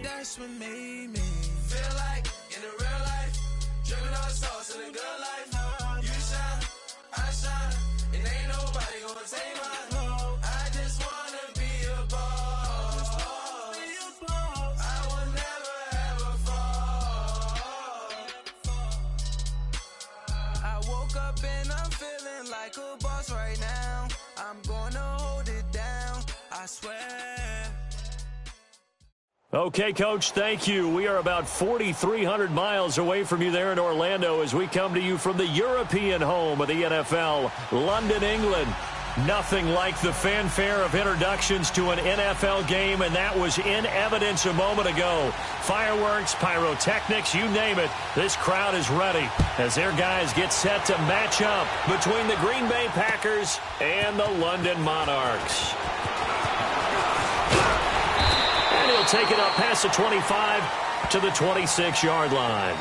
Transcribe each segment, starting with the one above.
that's what made me feel like in the real life, dripping on sauce in the good life. You shine, I shine, and ain't nobody gonna take mine. I just wanna be a boss. I will never ever fall. I woke up and I'm feeling like a boss right now. I'm gonna hold it down, I swear. Okay, Coach, thank you. We are about 4,300 miles away from you there in Orlando as we come to you from the European home of the NFL, London, England. Nothing like the fanfare of introductions to an NFL game, and that was in evidence a moment ago. Fireworks, pyrotechnics, you name it. This crowd is ready as their guys get set to match up between the Green Bay Packers and the London Monarchs. And he'll take it up past the 25 to the 26-yard line.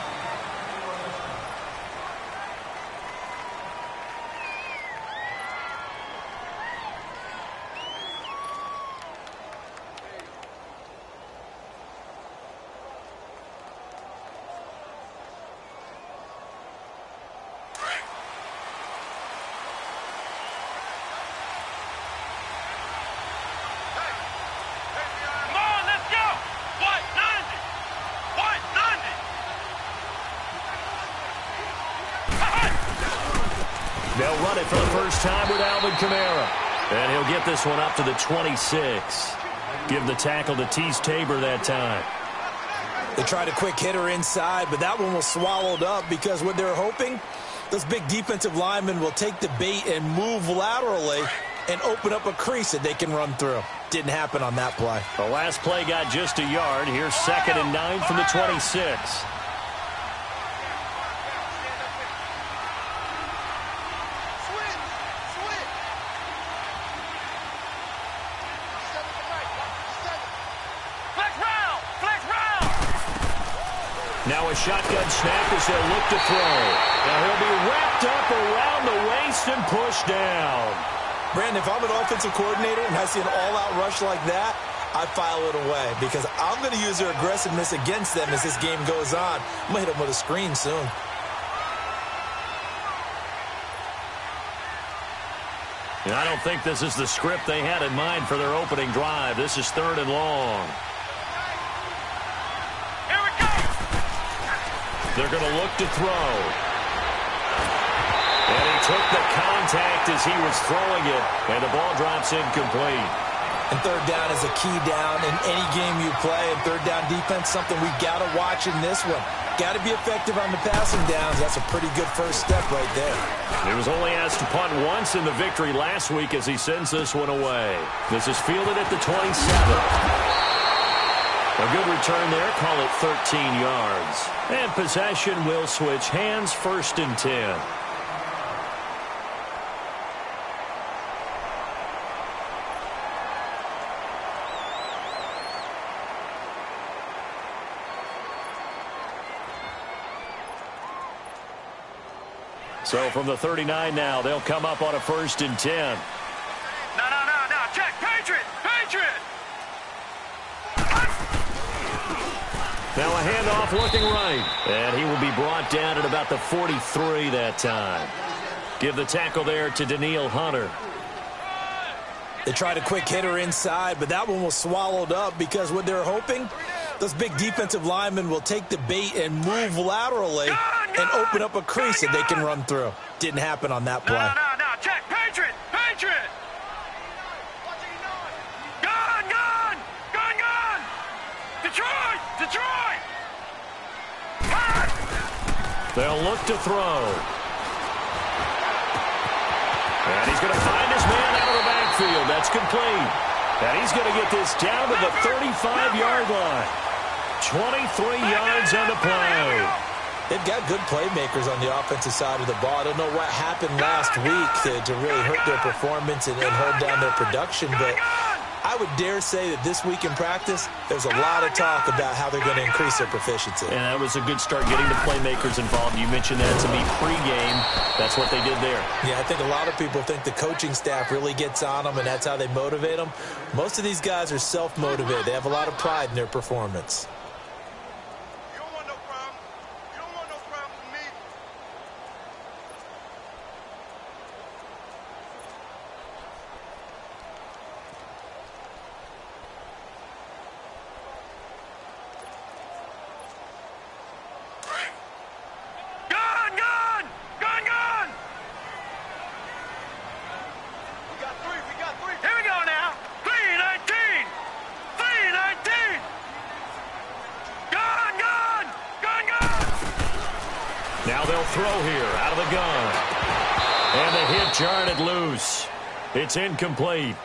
They'll run it for the first time with Alvin Kamara. And he'll get this one up to the 26. Give the tackle to Tease Tabor that time. They tried a quick hitter inside, but that one was swallowed up because what they're hoping, those big defensive linemen will take the bait and move laterally and open up a crease that they can run through. Didn't happen on that play. The last play got just a yard. Here's 2nd and 9 from the 26. Now a shotgun snap as they'll look to throw. Now he'll be wrapped up around the waist and pushed down. Brandon, if I'm an offensive coordinator and I see an all-out rush like that, I file it away because I'm going to use their aggressiveness against them as this game goes on. I'm going to hit them with a screen soon. And I don't think this is the script they had in mind for their opening drive. This is 3rd and long. They're going to look to throw. And he took the contact as he was throwing it, and the ball drops incomplete. And 3rd down is a key down in any game you play. And 3rd down defense, something we got to watch in this one. Got to be effective on the passing downs. That's a pretty good first step right there. He was only asked to punt once in the victory last week as he sends this one away. This is fielded at the 27. A good return there, call it 13 yards. And possession will switch hands, 1st and 10. So from the 39 now, they'll come up on a 1st and 10. No, check, Patriot! Now a handoff looking right. And he will be brought down at about the 43 that time. Give the tackle there to Daniil Hunter. They tried a quick hitter inside, but that one was swallowed up because what they're hoping, those big defensive linemen will take the bait and move laterally and open up a crease that they can run through. Didn't happen on that play. No, check, Patriot! Detroit! They'll look to throw. And he's going to find his man out of the backfield. That's complete. And he's going to get this down to the 35-yard line. 23 yards on the play. They've got good playmakers on the offensive side of the ball. I don't know what happened last week to really hurt their performance and hold down their production, but I would dare say that this week in practice, there's a lot of talk about how they're going to increase their proficiency. And that was a good start getting the playmakers involved. You mentioned that to me pregame. That's what they did there. Yeah, I think a lot of people think the coaching staff really gets on them, and that's how they motivate them. Most of these guys are self-motivated. They have a lot of pride in their performance. Now they'll throw here out of the gun. And the hit jarred it loose. It's incomplete.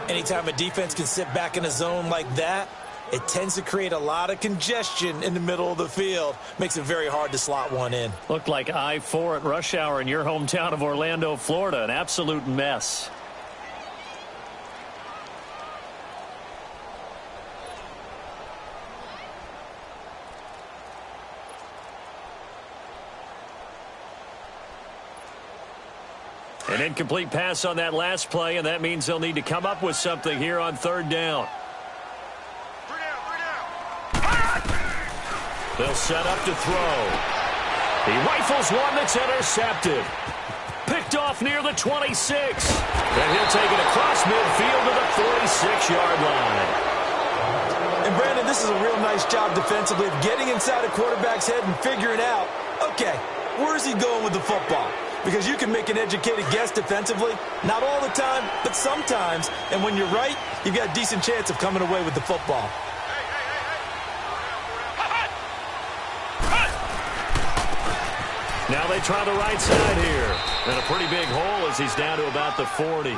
Anytime a defense can sit back in a zone like that, it tends to create a lot of congestion in the middle of the field. Makes it very hard to slot one in. Looked like I-4 at rush hour in your hometown of Orlando, Florida. An absolute mess. An incomplete pass on that last play, and that means they'll need to come up with something here on third down. They'll set up to throw. He rifles one that's intercepted. Picked off near the 26. And he'll take it across midfield to the 46-yard line. And Brandon, this is a real nice job defensively of getting inside a quarterback's head and figuring out, okay, where's he going with the football? Because you can make an educated guess defensively. Not all the time, but sometimes. And when you're right, you've got a decent chance of coming away with the football. Now they try the right side here. And a pretty big hole as he's down to about the 40.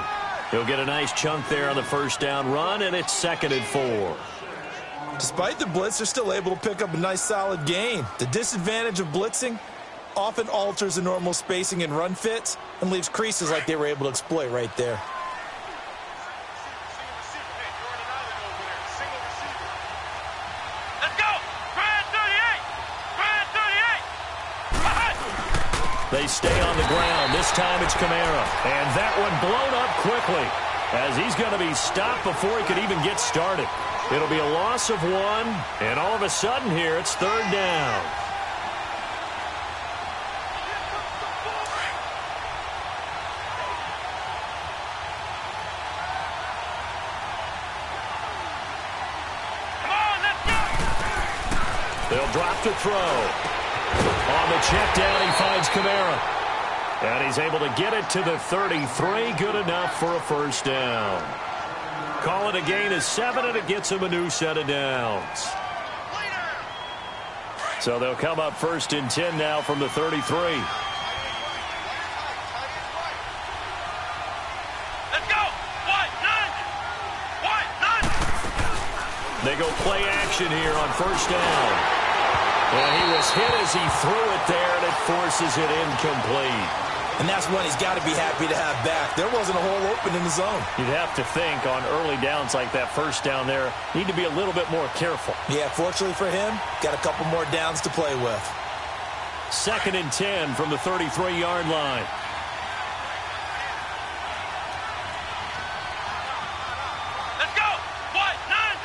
He'll get a nice chunk there on the first down run, and it's 2nd and 4. Despite the blitz, they're still able to pick up a nice solid gain. The disadvantage of blitzing often alters the normal spacing and run fits and leaves creases like they were able to exploit right there. Let's go! Brad 38! Brad 38! They stay on the ground. This time it's Kamara. And that one blown up quickly as he's going to be stopped before he could even get started. It'll be a loss of 1, and all of a sudden here it's third down. They'll drop to throw. On the check down, he finds Kamara. And he's able to get it to the 33. Good enough for a first down. Call it a gain of 7, and it gets him a new set of downs. So they'll come up 1st and 10 now from the 33. Let's go! White, none! They go play action here on first down. And he was hit as he threw it there, and it forces it incomplete. And that's one he's got to be happy to have back. There wasn't a hole open in the zone. You'd have to think on early downs like that first down there, need to be a little bit more careful. Yeah, fortunately for him, got a couple more downs to play with. 2nd and 10 from the 33-yard line. Let's go! White, none!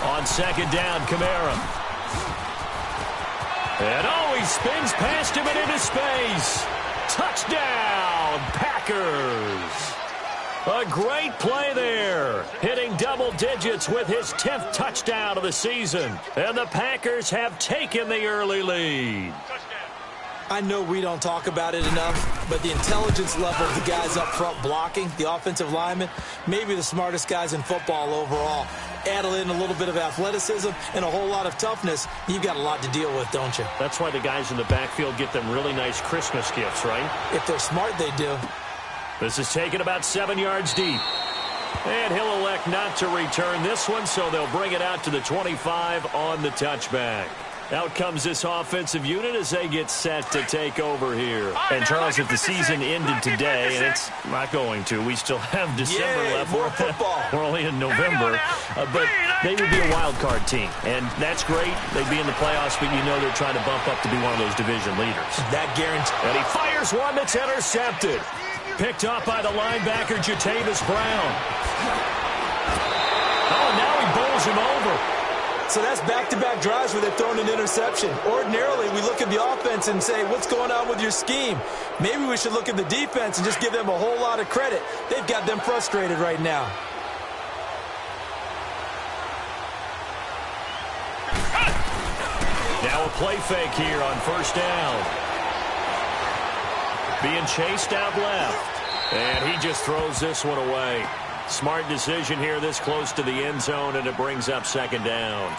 On 2nd down, Kamara. And he spins past him and into space. Touchdown, Packers. A great play there. Hitting double digits with his 10th touchdown of the season. And the Packers have taken the early lead. I know we don't talk about it enough, but the intelligence level of the guys up front blocking, the offensive linemen, maybe the smartest guys in football overall. Add in a little bit of athleticism and a whole lot of toughness, you've got a lot to deal with, don't you? That's why the guys in the backfield get them really nice Christmas gifts, right? If they're smart, they do. This is taken about 7 yards deep. And he'll elect not to return this one, so they'll bring it out to the 25 on the touchback. Out comes this offensive unit as they get set to take over here. And, Charles, if the season ended today, and it's not going to, we still have December left. More football. We're only in November. But they would be a wild card team, and that's great. They'd be in the playoffs, but you know they're trying to bump up to be one of those division leaders. That guarantees. And he fires one that's intercepted. Picked off by the linebacker, jgj18's Brown. Oh, now he bowls him over. So that's back-to-back drives where they've thrown an interception. Ordinarily, we look at the offense and say, what's going on with your scheme? Maybe we should look at the defense and just give them a whole lot of credit. They've got them frustrated right now. Now a play fake here on first down. Being chased out left. And he just throws this one away. Smart decision here this close to the end zone, and it brings up second down.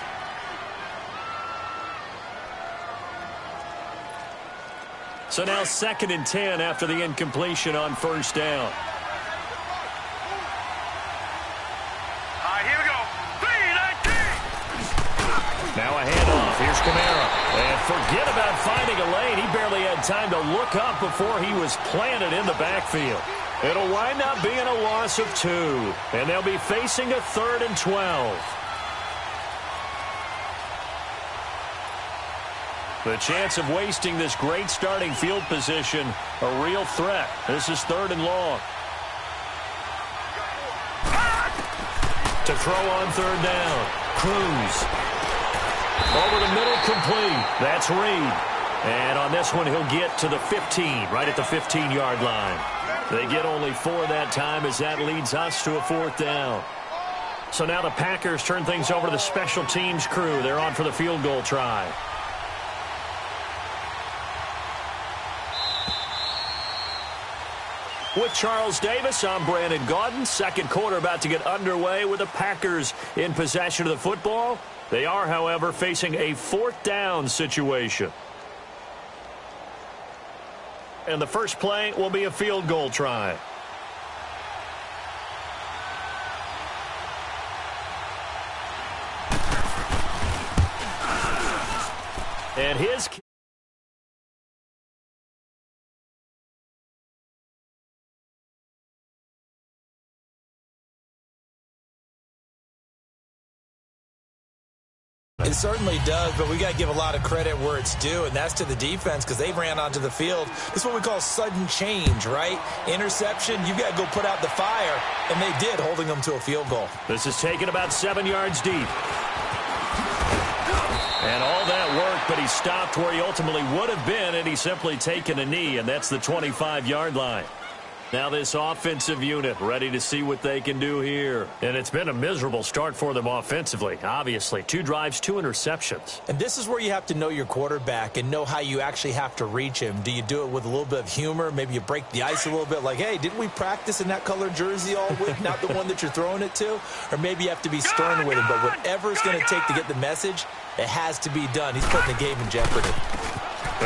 So now 2nd and 10 after the incompletion on first down. Here we go. 3-19. Now a handoff. Here's Kamara. And forget about finding a lane. He barely had time to look up before he was planted in the backfield. It'll wind up being a loss of 2. And they'll be facing a 3rd and 12. The chance of wasting this great starting field position, a real threat. This is 3rd and long. To throw on 3rd down. Cruz. Over the middle, complete. That's Reed. And on this one, he'll get to the 15, right at the 15-yard line. They get only 4 that time as that leads us to a 4th down. So now the Packers turn things over to the special teams crew. They're on for the field goal try. With Charles Davis, I'm Brandon Gaudin. Second quarter about to get underway with the Packers in possession of the football. They are, however, facing a 4th down situation. And the first play will be a field goal try. And his... It certainly does, but we got to give a lot of credit where it's due, and that's to the defense because they ran onto the field. This is what we call sudden change, right? Interception, you've got to go put out the fire, and they did, holding them to a field goal. This is taken about 7 yards deep. And all that work, but he stopped where he ultimately would have been, and he's simply taken a knee, and that's the 25-yard line. Now this offensive unit ready to see what they can do here. And it's been a miserable start for them offensively, obviously. 2 drives, 2 interceptions. And this is where you have to know your quarterback and know how you actually have to reach him. Do you do it with a little bit of humor? Maybe you break the ice a little bit like, hey, didn't we practice in that colored jersey all week? Not the one that you're throwing it to? Or maybe you have to be stern with him. But whatever it's going to take to get the message, it has to be done. He's putting the game in jeopardy.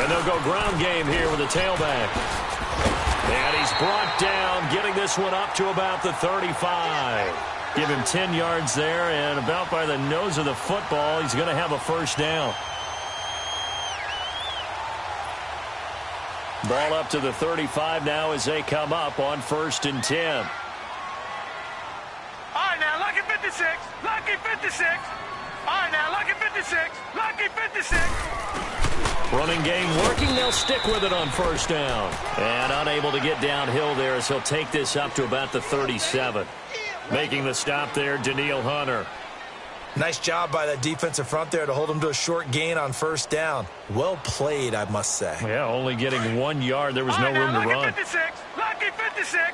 And they'll go ground game here with the tailback. And he's brought down, getting this one up to about the 35. Give him 10 yards there, and about by the nose of the football, he's going to have a first down. Ball up to the 35 now as they come up on 1st and 10. All right, now, lucky 56. Lucky 56. All right, now, lucky 56. Lucky 56. Running game working. They'll stick with it on first down. And unable to get downhill there as he'll take this up to about the 37. Making the stop there, Daniil Hunter. Nice job by that defensive front there to hold him to a short gain on first down. Well played, I must say. Yeah, only getting 1 yard. There was no room to run. Lucky 56. Lucky 56.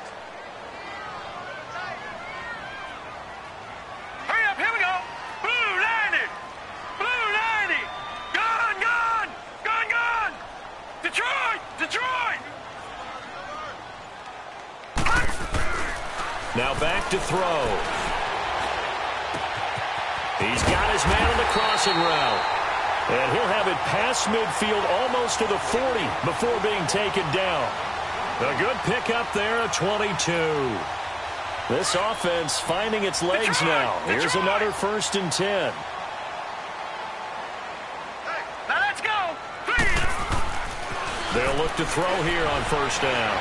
Hurry up, here we go. Blue 90. Blue 90. Gone, gone. Gone, gone. Detroit, Detroit. Now back to throw. He's got his man on the crossing route. And he'll have it past midfield almost to the 40 before being taken down. A good pickup there at 22. This offense finding its legs now. Here's another 1st and 10. They'll look to throw here on first down.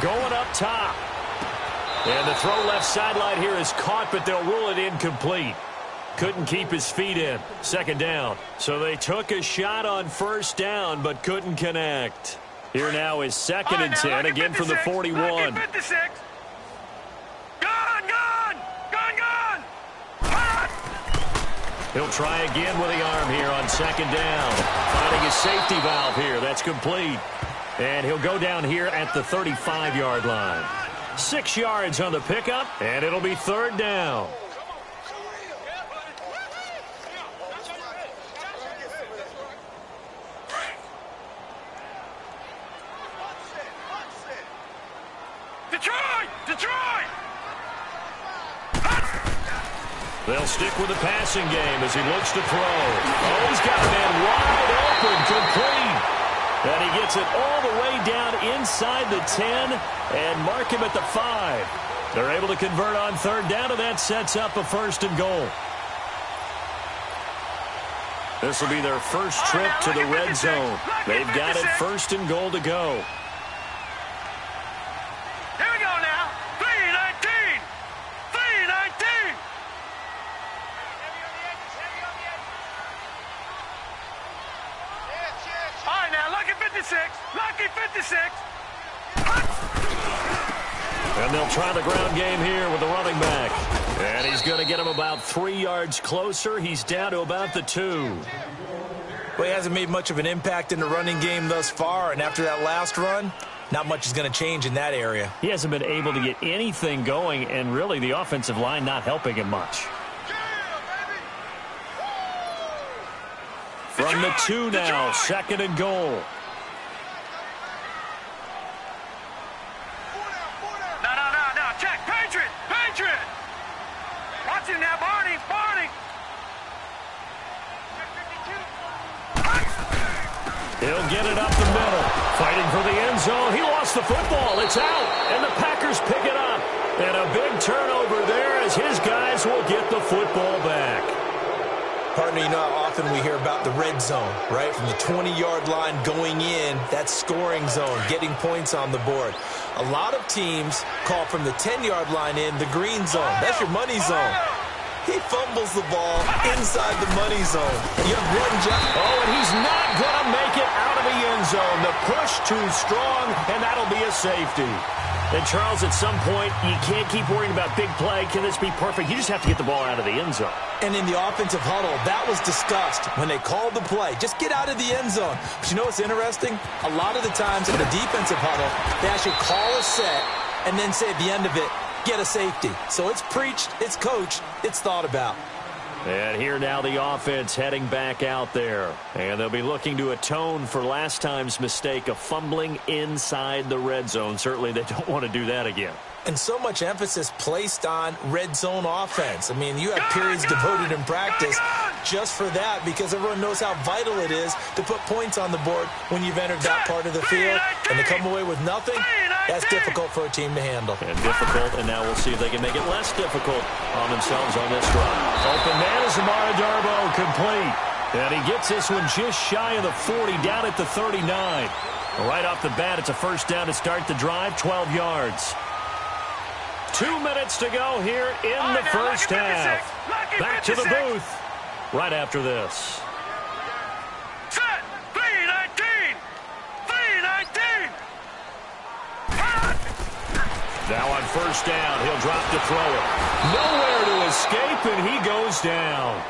Going up top. And the throw left sideline here is caught, but they'll rule it incomplete. Couldn't keep his feet in. Second down. So they took a shot on first down, but couldn't connect. Here now is second and 10, again from the 41. He'll try again with the arm here on second down. Finding his safety valve here. That's complete. And he'll go down here at the 35-yard line. 6 yards on the pickup, and it'll be third down. Detroit! They'll stick with the passing game as he looks to throw. Oh, he's got a man wide open, complete. And he gets it all the way down inside the 10 and mark him at the 5. They're able to convert on third down, and that sets up a first and goal. This will be their first trip to the red zone. They've got it first and goal to go. Here we go now. 3-19. 3-19. All right, now, lucky 56. Lucky 56. And they'll try the ground game here with the running back. And he's going to get him about 3 yards closer. He's down to about the 2. Well, he hasn't made much of an impact in the running game thus far, and after that last run, not much is going to change in that area. He hasn't been able to get anything going, and really the offensive line not helping him much. From the 2 now, second and goal. No, check. Patriot. Watch him now, Barney. He'll get it up the middle. Fighting for the end zone. He lost the football. It's out. And the Packers pick it up. And a big turnover there as his guys will get the football back. Partner, you know how often we hear about the red zone, right? From the 20-yard line going in, that scoring zone, getting points on the board. A lot of teams call from the 10-yard line in the green zone. That's your money zone. He fumbles the ball inside the money zone. You have one job. Oh, and he's not going to make it out of the end zone. The push too strong, and that'll be a safety. And, Charles, at some point, you can't keep worrying about big play. Can this be perfect? You just have to get the ball out of the end zone. And in the offensive huddle, that was discussed when they called the play. Just get out of the end zone. But you know what's interesting? A lot of the times in the defensive huddle, they actually call a set and then say at the end of it, get a safety. So it's preached, it's coached, it's thought about. And here now the offense heading back out there. And they'll be looking to atone for last time's mistake of fumbling inside the red zone. Certainly they don't want to do that again. And so much emphasis placed on red zone offense. I mean, you have periods devoted in practice just for that because everyone knows how vital it is to put points on the board when you've entered that part of the field. And to come away with nothing, that's difficult for a team to handle. And difficult, and now we'll see if they can make it less difficult on themselves on this drive. Open man is Amara Darbo, complete. And he gets this one just shy of the 40, down at the 39. Right off the bat, it's a first down to start the drive, 12 yards. 2 minutes to go here in the first half. Back to the booth right after this. Set. 3-19. 3-19. Now on first down, he'll drop to throw it. Nowhere to escape, and he goes down.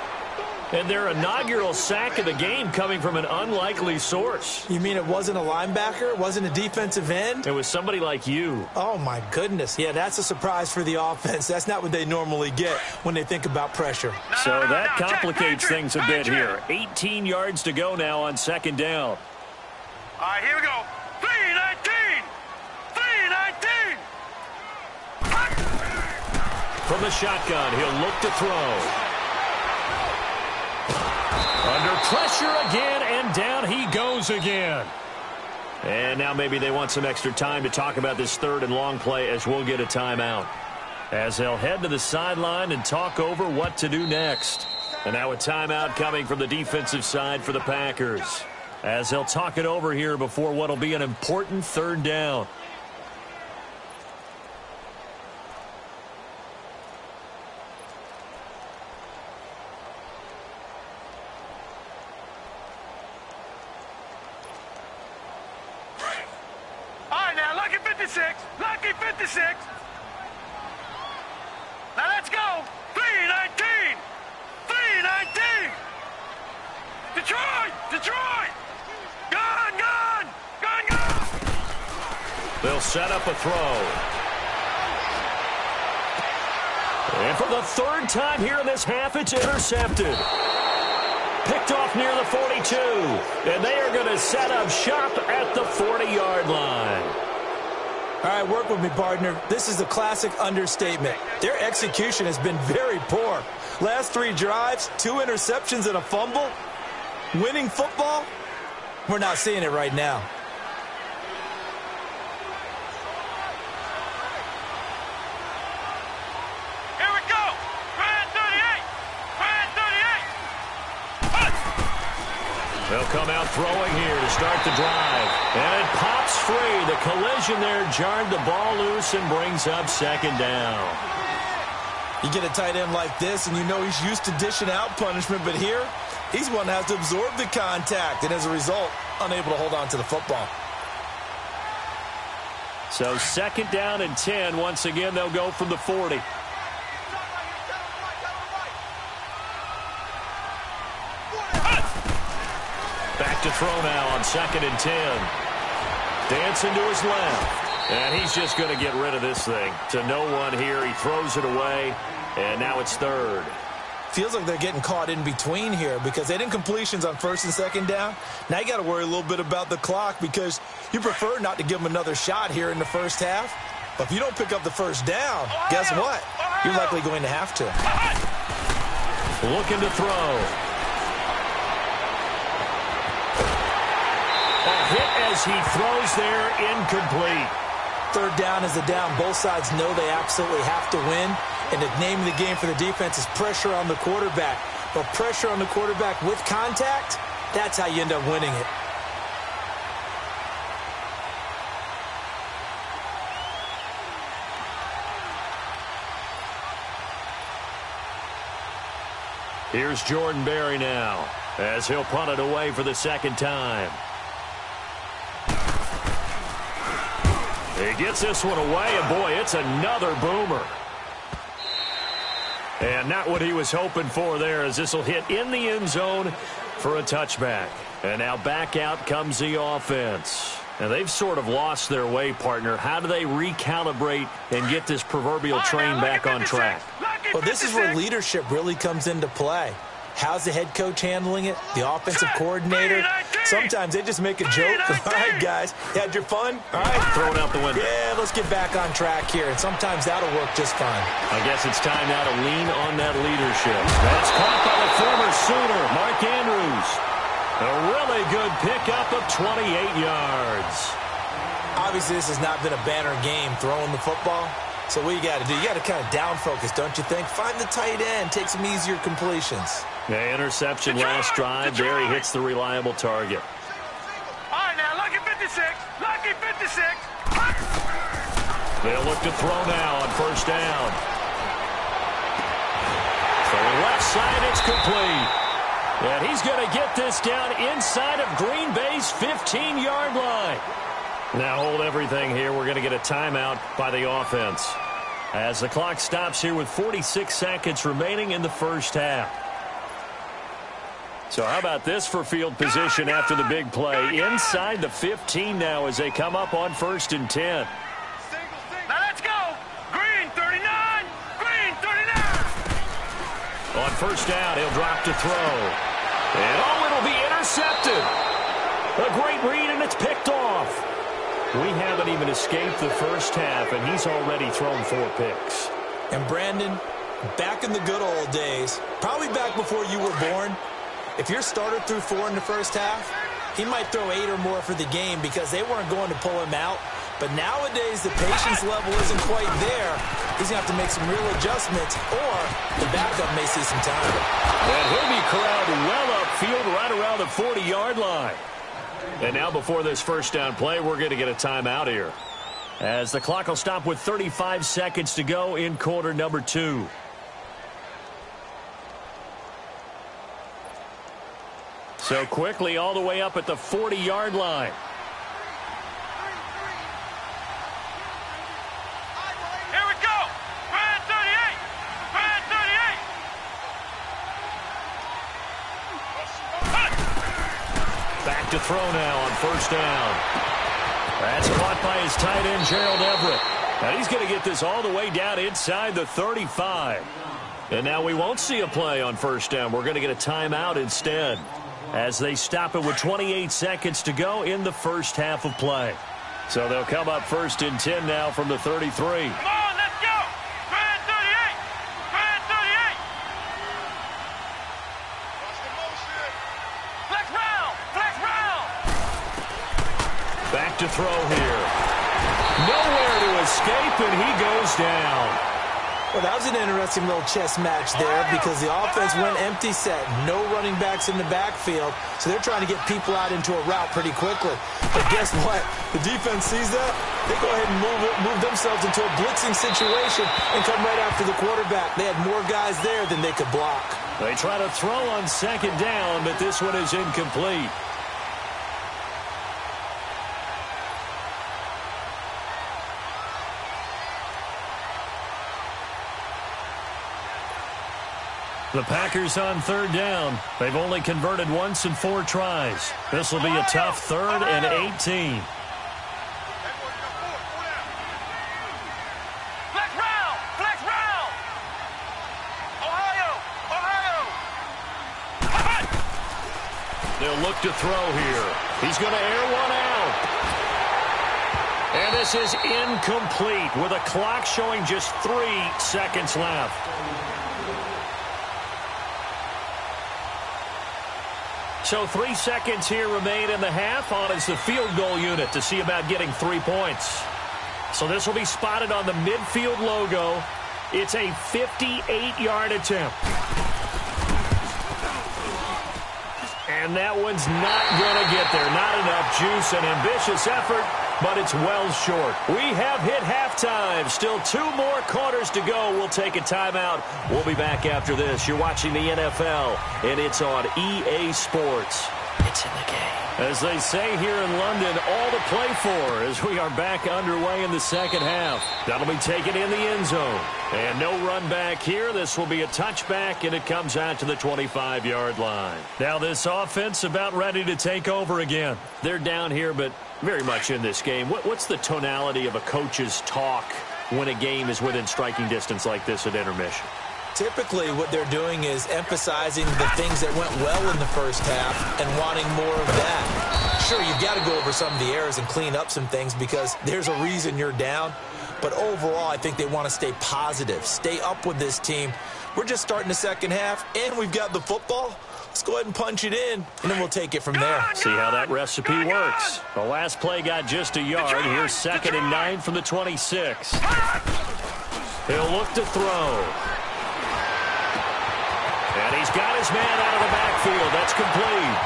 And their inaugural sack of the game coming from an unlikely source. You mean it wasn't a linebacker? It wasn't a defensive end? It was somebody like you. Oh, my goodness. Yeah, that's a surprise for the offense. That's not what they normally get when they think about pressure. So that complicates things a bit here. 18 yards to go now on second down. All right, here we go. 3-19. 3-19. From the shotgun, he'll look to throw. Under pressure again, and down he goes again. And now maybe they want some extra time to talk about this third and long play as we'll get a timeout. As they'll head to the sideline and talk over what to do next. And now a timeout coming from the defensive side for the Packers. as they'll talk it over here before what will be an important third down. All right, now, lucky 56. Lucky 56. Now, let's go. 319. 319. Detroit. Detroit. Gone, gone. Gone, gone. They'll set up a throw. And for the third time here in this half, it's intercepted. Picked off near the 42. And they are going to set up shop at the 40-yard line. All right, work with me, partner. This is a classic understatement. Their execution has been very poor. Last 3 drives, 2 interceptions and a fumble. Winning football? We're not seeing it right now. Here we go. Grand 38. Grand 38. They'll come out throwing here to start the drive. And it pops free. The collision there jarred the ball loose and brings up second down. You get a tight end like this, and you know he's used to dishing out punishment, but here, he's one that has to absorb the contact, and as a result, unable to hold on to the football. So second down and 10. Once again, they'll go from the 40. Back to throw now on second and 10. Dancing to his left. And he's just going to get rid of this thing. To no one here. He throws it away. And now it's third. Feels like they're getting caught in between here because they didn't completions on first and second down. Now you got to worry a little bit about the clock because you prefer not to give them another shot here in the first half. But if you don't pick up the first down, guess what? You're likely going to have to. Looking to throw. A hit as he throws there, incomplete. Third down is a down. Both sides know they absolutely have to win. And the name of the game for the defense is pressure on the quarterback. But pressure on the quarterback with contact, that's how you end up winning it. Here's Jordan Berry now as he'll punt it away for the second time. He gets this one away, and boy, it's another boomer. And not what he was hoping for there, as this will hit in the end zone for a touchback. And now back out comes the offense. And they've sort of lost their way, partner. How do they recalibrate and get this proverbial train back on track? Well, this is where leadership really comes into play. How's the head coach handling it? The offensive coordinator? Sometimes they just make a joke. All right, guys, you had your fun? All right. Throw it out the window. Yeah, let's get back on track here. And sometimes that'll work just fine. I guess it's time now to lean on that leadership. That's caught by the former Sooner, Mark Andrews. A really good pickup of 28 yards. Obviously, this has not been a banner game throwing the football. So what you got to do, you got to kind of down focus, don't you think? Find the tight end, take some easier completions. Yeah, interception last drive. There he hits the reliable target. All right, now, lucky 56. Lucky 56. They'll look to throw now on first down. For the left side, it's complete. And he's going to get this down inside of Green Bay's 15-yard line. Now hold everything here. We're going to get a timeout by the offense as the clock stops here with 46 seconds remaining in the first half. So how about this for field position after the big play? Inside the 15 now as they come up on first and 10. Now let's go. Green 39. Green 39. On first down, he'll drop to throw. And it'll be intercepted. A great read, and it's picked off. We haven't even escaped the first half, and he's already thrown 4 picks. And Brandon, back in the good old days, probably back before you were born, if your starter threw 4 in the first half, he might throw 8 or more for the game because they weren't going to pull him out. But nowadays, the patience level isn't quite there. He's going to have to make some real adjustments, or the backup may see some time. And he'll be corralled well upfield right around the 40-yard line. And now before this first down play, we're going to get a timeout here, as the clock will stop with 35 seconds to go in quarter number 2. So quickly all the way up at the 40-yard line. Here we go. Red 38. Red 38. Back to throw now on first down. That's caught by his tight end, Gerald Everett. And he's going to get this all the way down inside the 35. And now we won't see a play on first down. We're going to get a timeout instead, as they stop it with 28 seconds to go in the first half of play. So they'll come up first and 10 now from the 33. Come on, let's go. Red 38. Red 38. Flex round. Flex round. Back to throw here. Nowhere to escape, and he goes down. Well, that was an interesting little chess match there, because the offense went empty set. No running backs in the backfield, so they're trying to get people out into a route pretty quickly. But guess what? The defense sees that. They go ahead and move themselves into a blitzing situation and come right after the quarterback. They had more guys there than they could block. They try to throw on second down, but this one is incomplete. The Packers on third down. They've only converted once in 4 tries. This will be a tough 3rd and 18. Flex round. Flex round. Ohio. Ohio. They'll look to throw here. He's going to air one out. And this is incomplete with a clock showing just 3 seconds left. So 3 seconds here remain in the half. On is the field goal unit to see about getting 3 points. So this will be spotted on the midfield logo. It's a 58-yard attempt. And that one's not going to get there. Not enough juice. An ambitious effort, but it's well short. We have hit halftime. Still 2 more quarters to go. We'll take a timeout. We'll be back after this. You're watching the NFL, and it's on EA Sports. It's in the game. As they say here in London, all to play for as we are back underway in the second half. That'll be taken in the end zone. And no run back here. This will be a touchback, and it comes out to the 25-yard line. Now this offense about ready to take over again. They're down here, but very much in this game. What's the tonality of a coach's talk when a game is within striking distance like this at intermission? Typically, what they're doing is emphasizing the things that went well in the first half and wanting more of that. Sure, you've got to go over some of the errors and clean up some things because there's a reason you're down. But overall, I think they want to stay positive, stay up with this team. We're just starting the second half, and we've got the football. Let's go ahead and punch it in, and then we'll take it from there. See how that recipe works. The last play got just a yard. Here's 2nd and 9 from the 26. He'll look to throw. And he's got his man out of the backfield. That's complete.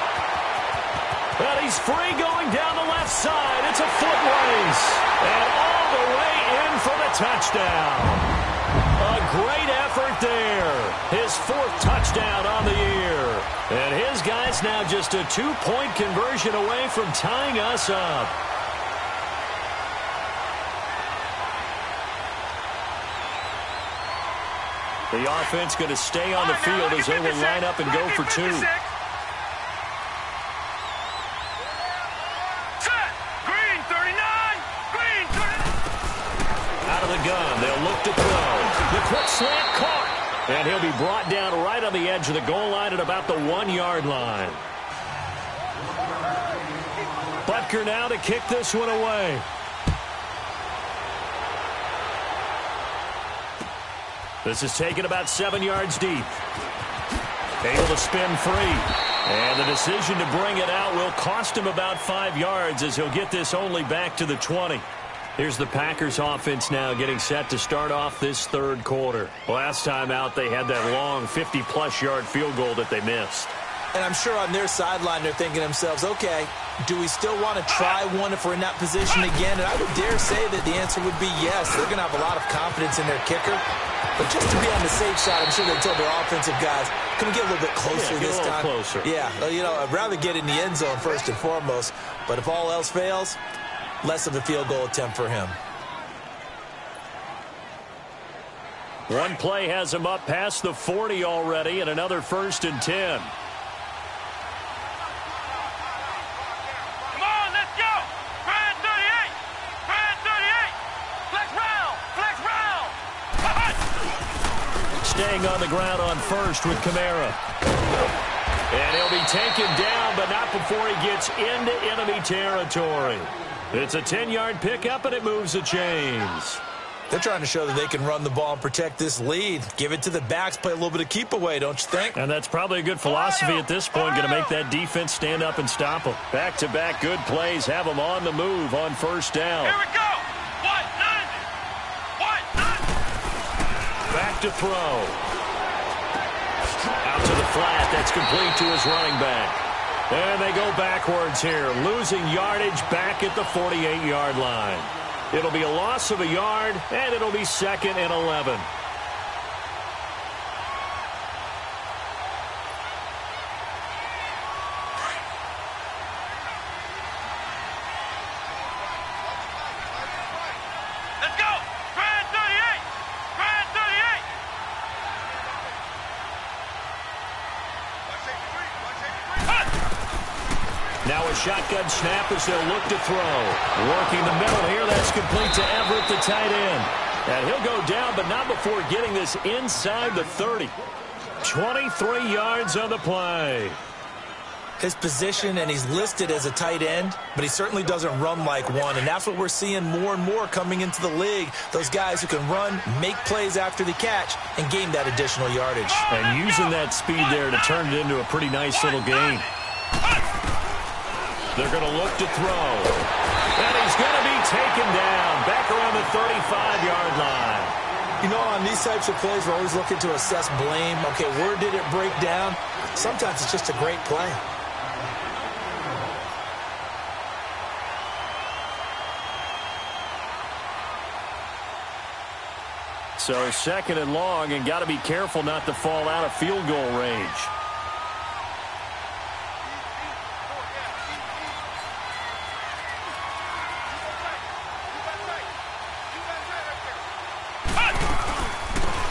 And he's free going down the left side. It's a foot race. And all the way in for the touchdown. A great effort there. His 4th touchdown on the year. And his guy's now just a 2-point conversion away from tying us up. The offense going to stay on the field as they will line up and go for 2. Set. Green 39. Green 39. Out of the gun. They'll look to throw. The quick slant caught. And he'll be brought down right on the edge of the goal line at about the 1-yard line. Butker now to kick this one away. This is taken about 7 yards deep. Able to spin free. And the decision to bring it out will cost him about 5 yards as he'll get this only back to the 20. Here's the Packers offense now getting set to start off this 3rd quarter. Last time out, they had that long 50-plus yard field goal that they missed. And I'm sure on their sideline they're thinking to themselves, okay, do we still want to try one if we're in that position again? And I would dare say that the answer would be yes. They're going to have a lot of confidence in their kicker. But just to be on the safe side, I'm sure they told their offensive guys, can we get a little bit closer this time? Closer. Yeah, you know, I'd rather get in the end zone first and foremost. But if all else fails, less of a field goal attempt for him. One play has him up past the 40 already, and another 1st and 10. Come on, let's go. Brad 38. Brad 38. Flex round. Flex round. Staying on the ground on first with Kamara. And he'll be taken down, but not before he gets into enemy territory. It's a 10-yard pickup, and it moves the chains. They're trying to show that they can run the ball and protect this lead. Give it to the backs, play a little bit of keep away, don't you think? And that's probably a good philosophy at this point, going to make that defense stand up and stop them. Back-to-back good plays, have them on the move on 1st down. Here we go. What? Back to throw. Out to the flat, that's complete to his running back. And they go backwards here, losing yardage back at the 48-yard line. It'll be a loss of a yard, and it'll be 2nd and 11. Let's go. Brad 38. Brad 38. Now a shotgun snap as they'll look to throw. Working the middle here, that's complete to Everett, the tight end. And he'll go down, but not before getting this inside the 30. 23 yards on the play. His position, and he's listed as a tight end, but he certainly doesn't run like one, and that's what we're seeing more and more coming into the league. Those guys who can run, make plays after the catch, and gain that additional yardage. And using that speed there to turn it into a pretty nice little game. They're going to look to throw. And he's going to be taken down back around the 35-yard line. You know, on these types of plays, we're always looking to assess blame. Okay, where did it break down? Sometimes it's just a great play. So 2nd and long, and got to be careful not to fall out of field goal range.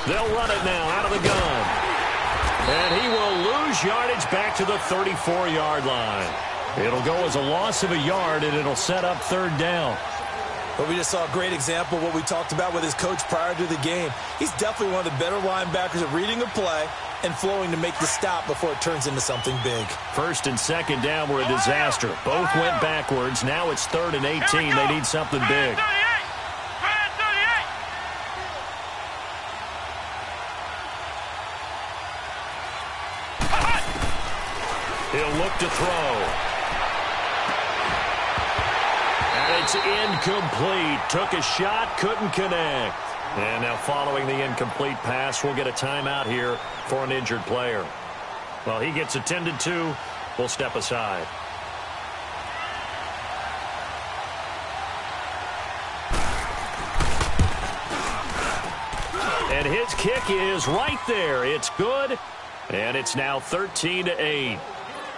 They'll run it now out of the gun. And he will lose yardage back to the 34-yard line. It'll go as a loss of a yard, and it'll set up 3rd down. But we just saw a great example of what we talked about with his coach prior to the game. He's definitely one of the better linebackers at reading a play and flowing to make the stop before it turns into something big. 1st and 2nd down were a disaster. Both went backwards. Now it's 3rd and 18. They need something big. He'll look to throw. And it's incomplete. Took a shot, couldn't connect. And now following the incomplete pass, we'll get a timeout here for an injured player. Well, he gets attended to. We'll step aside. And his kick is right there. It's good. And it's now 13-8.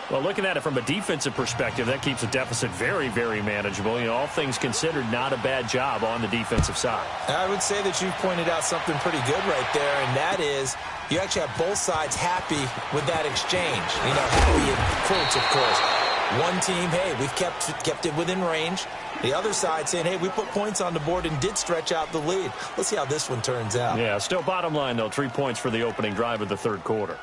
Well, looking at it from a defensive perspective, that keeps the deficit very, very manageable. You know, all things considered, not a bad job on the defensive side. I would say that you pointed out something pretty good right there, and that is you actually have both sides happy with that exchange. You know, happy in quotes, of course. One team, hey, we've kept it within range. The other side saying, hey, we put points on the board and did stretch out the lead. Let's see how this one turns out. Yeah, still bottom line, though, 3 points for the opening drive of the 3rd quarter.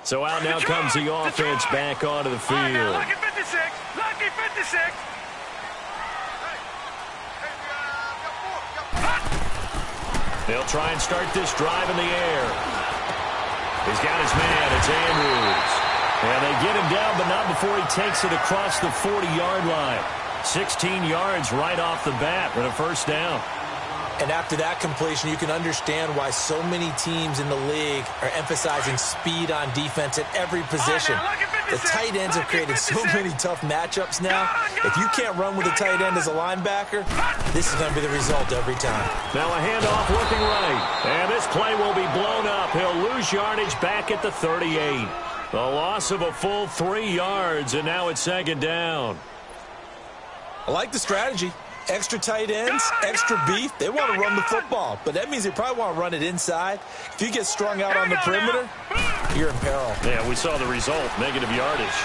So out now comes the offense back onto the field. Lucky 56. Lucky 56. They'll try and start this drive in the air. He's got his man. It's Andrews. And they get him down, but not before he takes it across the 40-yard line. 16 yards right off the bat with a 1st down. And after that completion, you can understand why so many teams in the league are emphasizing speed on defense at every position. The tight ends have created so many tough matchups now. If you can't run with a tight end as a linebacker, this is going to be the result every time. Now a handoff looking right. And this play will be blown up. He'll lose yardage back at the 38. The loss of a full 3 yards, and now it's second down. I like the strategy. Extra tight ends, extra beef. They want to run the football, but that means they probably want to run it inside. If you get strung out on the perimeter, you're in peril. Yeah, we saw the result, negative yardage.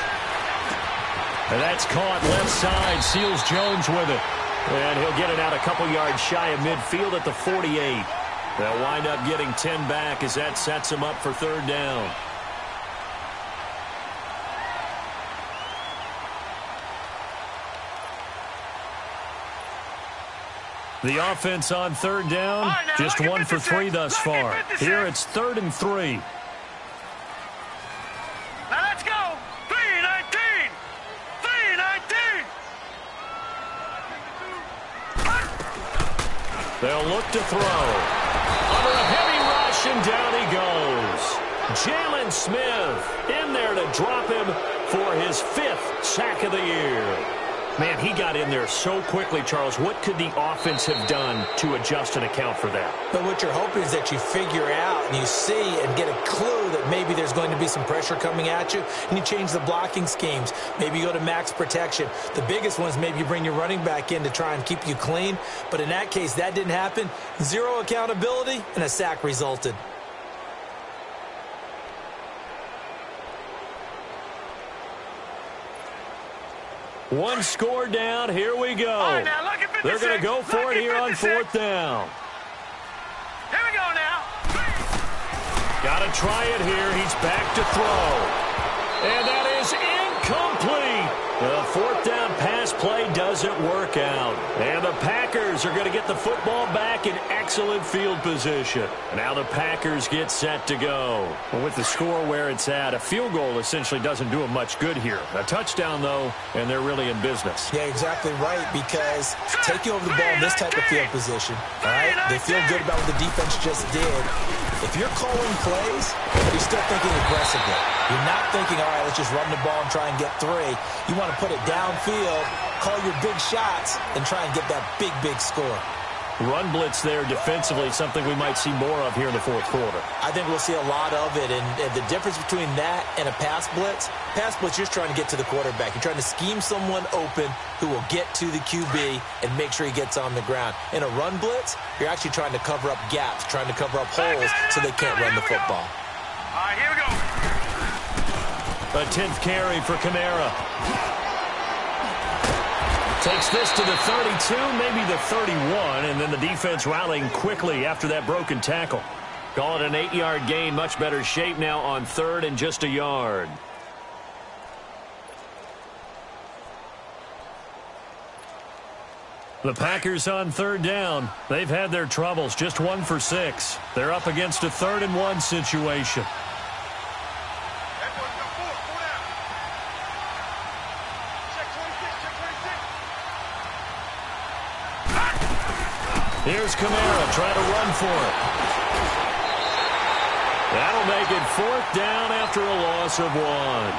And that's caught left side, Seals Jones with it. And he'll get it out a couple yards shy of midfield at the 48. They'll wind up getting 10 back as that sets them up for third down. The offense on third down, just 1 for 3 thus far. Here it's 3rd and 3. Now let's go. 3-19. 3-19. They'll look to throw. Under a heavy rush, and down he goes. Jalen Smith in there to drop him for his 5th sack of the year. Man, he got in there so quickly, Charles. What could the offense have done to adjust and account for that? But what you're hoping is that you figure out and you see and get a clue that maybe there's going to be some pressure coming at you, and you change the blocking schemes. Maybe you go to max protection. The biggest one is maybe you bring your running back in to try and keep you clean. But in that case, that didn't happen. 0 accountability, and a sack resulted. One score down. Here we go. All right, now, look at 56. They're going to go for it here on 4th down. Here we go now. Got to try it here. He's back to throw. And that is incomplete. The 4th down pass play doesn't work out. And the Packers are going to get the football back in excellent field position. Now the Packers get set to go. Well, with the score where it's at, a field goal essentially doesn't do them much good here. A touchdown, though, and they're really in business. Yeah, exactly right, because taking over the ball in this type of field position, all right, they feel good about what the defense just did. If you're calling plays, you're still thinking aggressively. You're not thinking, all right, let's just run the ball and try and get 3. You want to put it downfield, call your big shots, and try and get that big, big score. Run blitz there defensively, something we might see more of here in the 4th quarter. I think we'll see a lot of it, and the difference between that and a pass blitz, you're just trying to get to the quarterback. You're trying to scheme someone open who will get to the QB and make sure he gets on the ground. In a run blitz, you're actually trying to cover up gaps, trying to cover up holes so they can't run the football. All right, here we go. A 10th carry for Kamara. Takes this to the 32, maybe the 31, and then the defense rallying quickly after that broken tackle. Call it an 8-yard gain, much better shape now on 3rd and just a yard. The Packers on 3rd down. They've had their troubles, just 1 for 6. They're up against a 3rd and 1 situation. Here's Kamara trying to run for it. That'll make it 4th down after a loss of 1.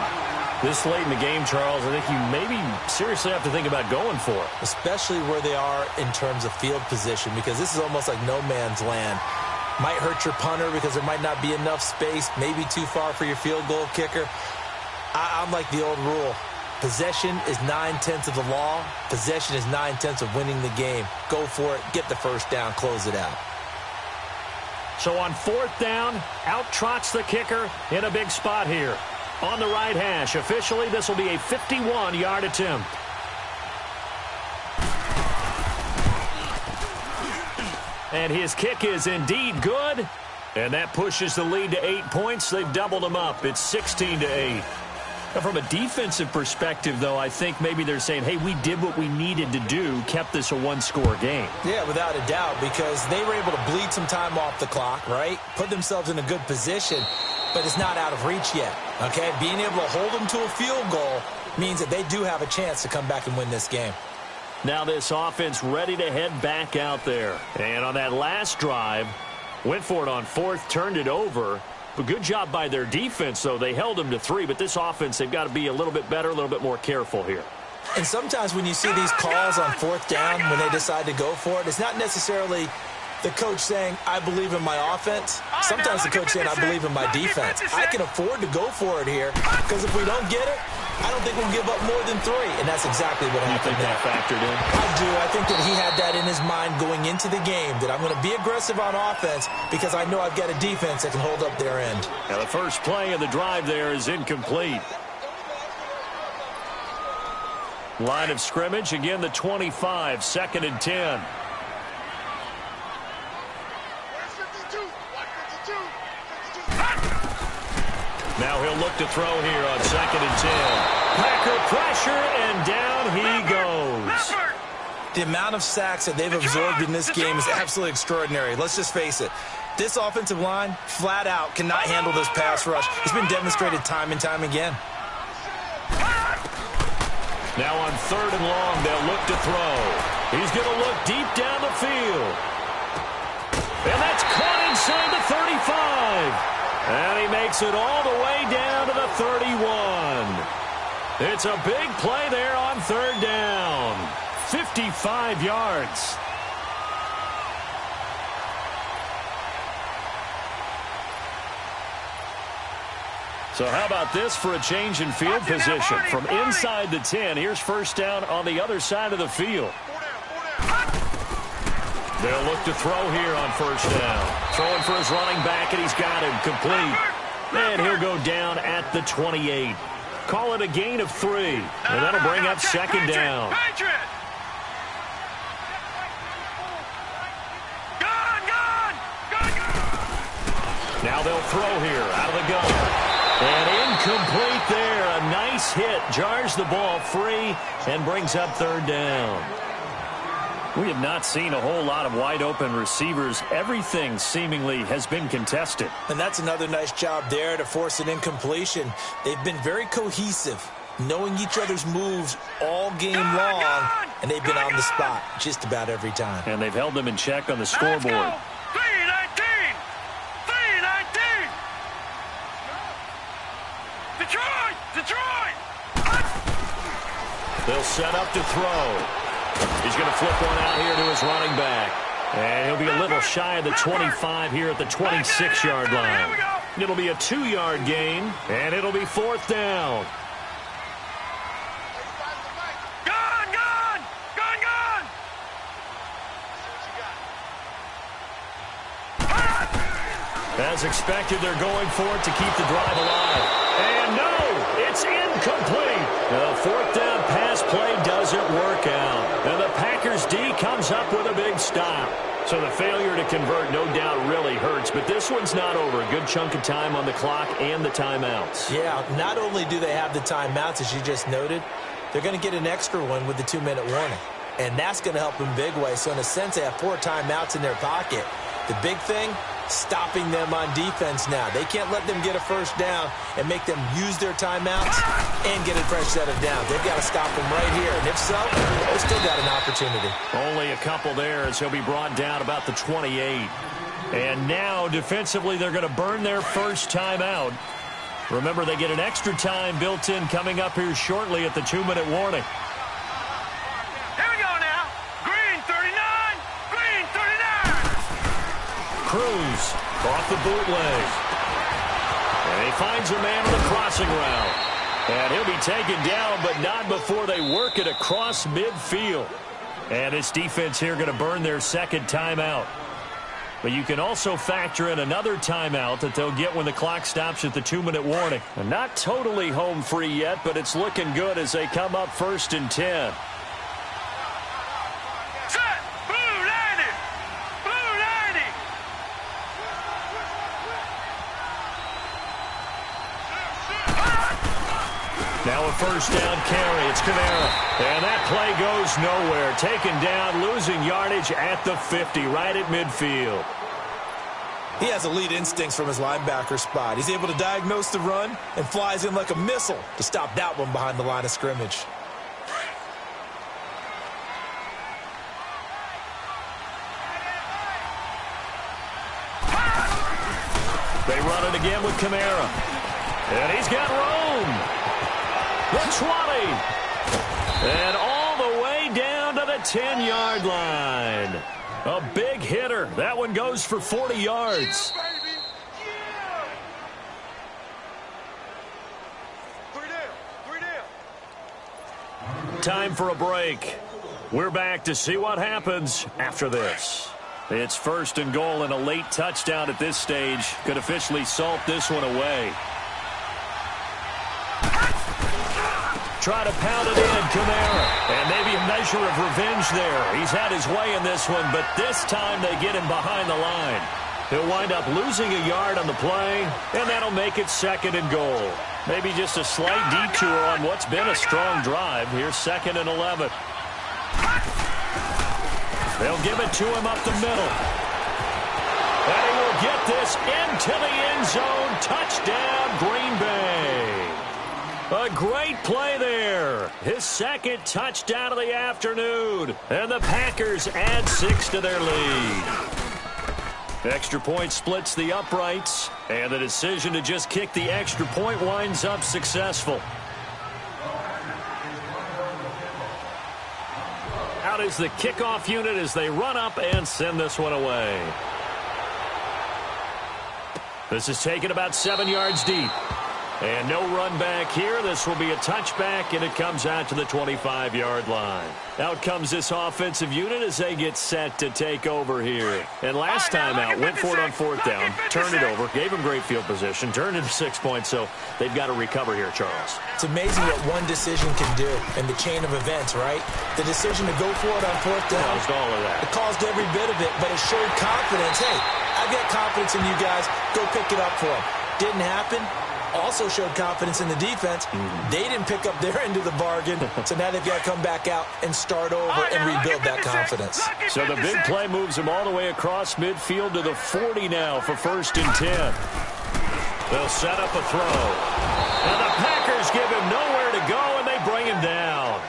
This late in the game, Charles, I think you maybe seriously have to think about going for it. Especially where they are in terms of field position, because this is almost like no man's land. Might hurt your punter because there might not be enough space, maybe too far for your field goal kicker. I'm like the old rule. Possession is 9/10 of the law. Possession is 9/10 of winning the game. Go for it. Get the first down. Close it out. So on 4th down, out trots the kicker in a big spot here. On the right hash, officially, this will be a 51-yard attempt. And his kick is indeed good. And that pushes the lead to 8 points. They've doubled them up. It's 16-8. Now, from a defensive perspective, though, I think maybe they're saying, hey, we did what we needed to do, kept this a 1-score game. Yeah, without a doubt, because they were able to bleed some time off the clock, right? Put themselves in a good position, but it's not out of reach yet, okay? Being able to hold them to a field goal means that they do have a chance to come back and win this game. Now this offense ready to head back out there. And on that last drive, went for it on fourth, turned it over. But good job by their defense, though. They held them to 3, but this offense, they've got to be a little bit better, a little bit more careful here. And sometimes when you see these calls on fourth down, when they decide to go for it, it's not necessarily the coach saying, I believe in my offense. Sometimes the coach saying, I believe in my defense. I can afford to go for it here because if we don't get it, I don't think we'll give up more than 3. And that's exactly what happened there. That factored in? I do. I think that he had that in his mind going into the game, that I'm going to be aggressive on offense because I know I've got a defense that can hold up their end. Now the first play of the drive there is incomplete. Line of scrimmage, again the 25, 2nd and 10. Now he'll look to throw here on 2nd and 10. Packer pressure, and down he goes. The amount of sacks that they've absorbed in this game is absolutely extraordinary. Let's just face it. This offensive line, flat out, cannot handle this pass rush. It's been demonstrated time and time again. Now on 3rd and long, they'll look to throw. He's going to look deep down the field. And that's caught inside the 35. And he makes it all the way down to the 31. It's a big play there on 3rd down. 55 yards. So how about this for a change in field position? From inside the 10, here's 1st down on the other side of the field. They'll look to throw here on 1st down. Throwing for his running back, and he's got him complete. And he'll go down at the 28. Call it a gain of 3. And that'll bring up 2nd down. Now they'll throw here out of the gun. And incomplete there. A nice hit. Jars the ball free and brings up 3rd down. We have not seen a whole lot of wide-open receivers. Everything seemingly has been contested. And that's another nice job there to force an incompletion. They've been very cohesive, knowing each other's moves all game long, and they've been on the spot just about every time. And they've held them in check on the scoreboard. 319! 319! Detroit! They'll set up to throw. He's going to flip one out here to his running back. And he'll be a little shy of the 25 here at the 26-yard line. It'll be a 2-yard gain, and it'll be 4th down. Gone! As expected, they're going for it to keep the drive alive. And no, it's incomplete. The 4th down pass play doesn't work out. And the Packers D comes up with a big stop. So the failure to convert no doubt really hurts, but this one's not over. A good chunk of time on the clock and the timeouts. Yeah, not only do they have the timeouts, as you just noted, they're going to get an extra one with the 2-minute warning. And that's going to help in big way. So in a sense, they have 4 timeouts in their pocket. The big thing, stopping them on defense now. They can't let them get a 1st down and make them use their timeouts and get a fresh set of downs. They've got to stop them right here. And if so, they've still got an opportunity. Only a couple there as he'll be brought down about the 28. And now, defensively, they're going to burn their 1st timeout. Remember, they get an extra time built in coming up here shortly at the 2-minute warning. Here we go now. Green 39. Cruz off the bootleg. And he finds a man on the crossing route. And he'll be taken down, but not before they work it across midfield. And this defense here going to burn their 2nd timeout. But you can also factor in another timeout that they'll get when the clock stops at the 2-minute warning. And not totally home free yet, but it's looking good as they come up 1st and 10. Now a 1st down carry. It's Kamara. And that play goes nowhere. Taken down, losing yardage at the 50, right at midfield. He has elite instincts from his linebacker spot. He's able to diagnose the run and flies in like a missile to stop that one behind the line of scrimmage. They run it again with Kamara. And he's got room. The 20. And all the way down to the 10-yard line. A big hitter. That one goes for 40 yards. Yeah, baby. Yeah. 3 down. Time for a break. We're back to see what happens after this. It's 1st and goal, and a late touchdown at this stage could officially salt this one away. Try to pound it in, Kamara. And maybe a measure of revenge there. He's had his way in this one, but this time they get him behind the line. He'll wind up losing a yard on the play, and that'll make it 2nd and goal. Maybe just a slight detour on what's been a strong drive. Here's 2nd and 11. They'll give it to him up the middle. And he will get this into the end zone. Touchdown, Green Bay. A great play there. His 2nd touchdown of the afternoon. And the Packers add 6 to their lead. Extra point splits the uprights. And the decision to just kick the extra point winds up successful. Out is the kickoff unit as they run up and send this one away. This is taken about 7 yards deep. And no run back here. This will be a touchback, and it comes out to the 25-yard line. Out comes this offensive unit as they get set to take over here. And last time out, went for it on 4th down, turned it over, gave them great field position, turned it to 6 points, so they've got to recover here, Charles. It's amazing what one decision can do in the chain of events, right? The decision to go for it on 4th down. Caused all of that. It caused every bit of it, but it showed confidence. Hey, I've got confidence in you guys. Go pick it up for them. Didn't happen. Also showed confidence in the defense. They didn't pick up their end of the bargain, so now they've got to come back out and start over and rebuild that confidence. So the big play moves them all the way across midfield to the 40 now for 1st and 10. They'll set up a throw. And the Packers give him nowhere to go, and they bring him down.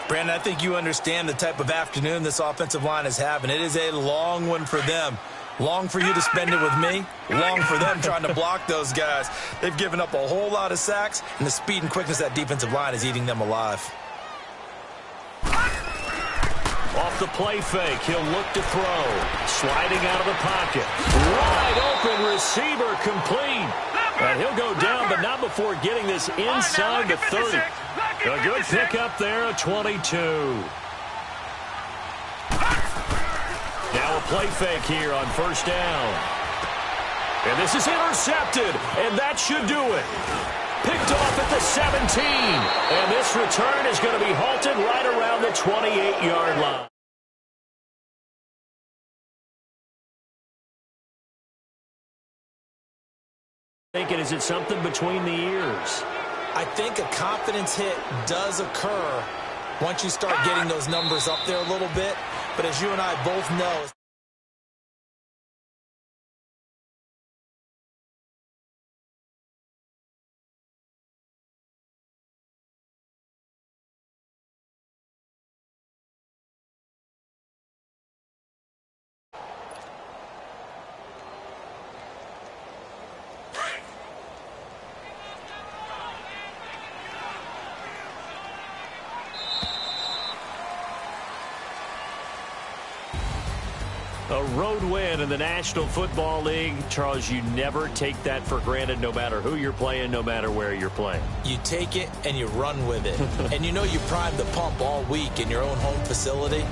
Brandon, I think you understand the type of afternoon this offensive line is having. It is a long one for them. Long for you to spend it with me. Long for them trying to block those guys. They've given up a whole lot of sacks, and the speed and quickness of that defensive line is eating them alive. Off the play fake, he'll look to throw. Sliding out of the pocket. Wide open receiver complete. And he'll go down, but not before getting this inside the 30. A good pickup there, a 22. Now a play fake here on 1st down. And this is intercepted, and that should do it. Picked off at the 17. And this return is going to be halted right around the 28-yard line. Thinking, is it something between the ears? I think a confidence hit does occur once you start getting those numbers up there a little bit. But as you and I both know, a road win in the National Football League. Charles, you never take that for granted no matter who you're playing, no matter where you're playing. you take it and you run with it. And you know you primed the pump all week in your own home facility.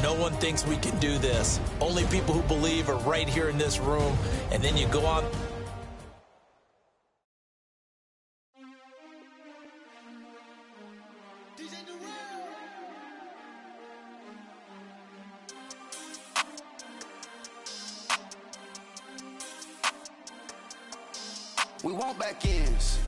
No one thinks we can do this. Only people who believe are right here in this room. And then you go on. We want back ends.